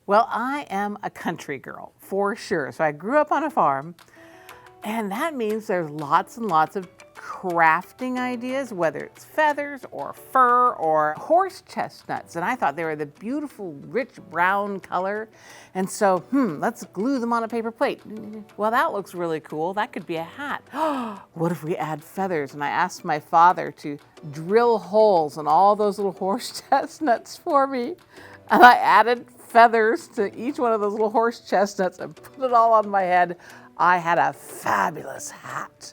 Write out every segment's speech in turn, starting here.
Well, I am a country girl, for sure. So I grew up on a farm, and that means there's lots and lots of crafting ideas, whether it's feathers or fur or horse chestnuts. And I thought they were the beautiful, rich brown color. And so, let's glue them on a paper plate. Well, that looks really cool. That could be a hat. What if we add feathers? And I asked my father to drill holes in all those little horse chestnuts for me. And I added feathers to each one of those little horse chestnuts and put it all on my head. I had a fabulous hat.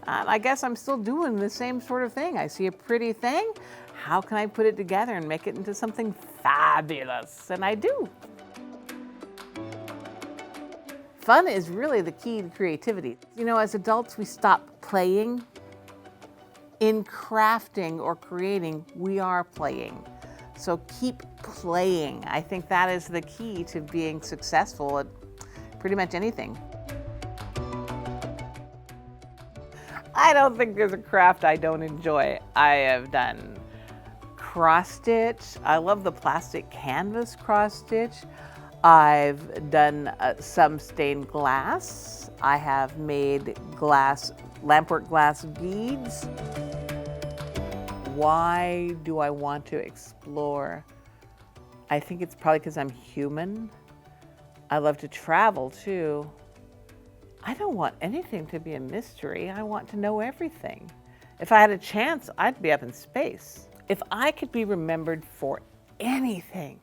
And I guess I'm still doing the same sort of thing. I see a pretty thing. How can I put it together and make it into something fabulous? And I do. Fun is really the key to creativity. You know, as adults, we stop playing. In crafting or creating, we are playing. So keep playing. I think that is the key to being successful at pretty much anything. I don't think there's a craft I don't enjoy. I have done cross stitch. I love the plastic canvas cross stitch. I've done some stained glass. I have made lampwork glass beads. Why do I want to explore? I think it's probably because I'm human. I love to travel too. I don't want anything to be a mystery. I want to know everything. If I had a chance, I'd be up in space. If I could be remembered for anything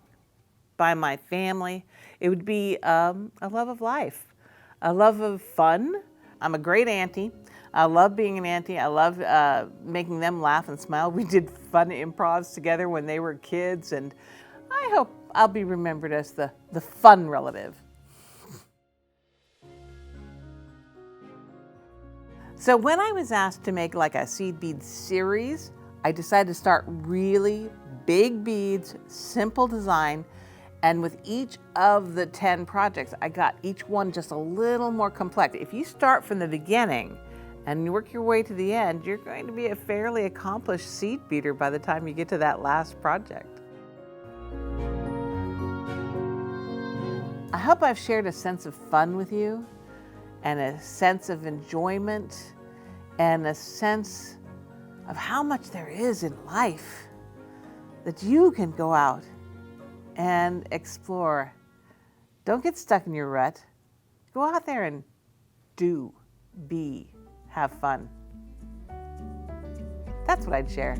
by my family, it would be a love of life, a love of fun. I'm a great auntie. I love being an auntie. I love making them laugh and smile. We did fun improvs together when they were kids, and I hope I'll be remembered as the fun relative. So when I was asked to make like a seed bead series, I decided to start really big beads, simple design, and with each of the 10 projects, I got each one just a little more complex. If you start from the beginning and you work your way to the end, you're going to be a fairly accomplished seed beader by the time you get to that last project. I hope I've shared a sense of fun with you and a sense of enjoyment and a sense of how much there is in life that you can go out and explore. Don't get stuck in your rut. Go out there and do, be, have fun. That's what I'd share.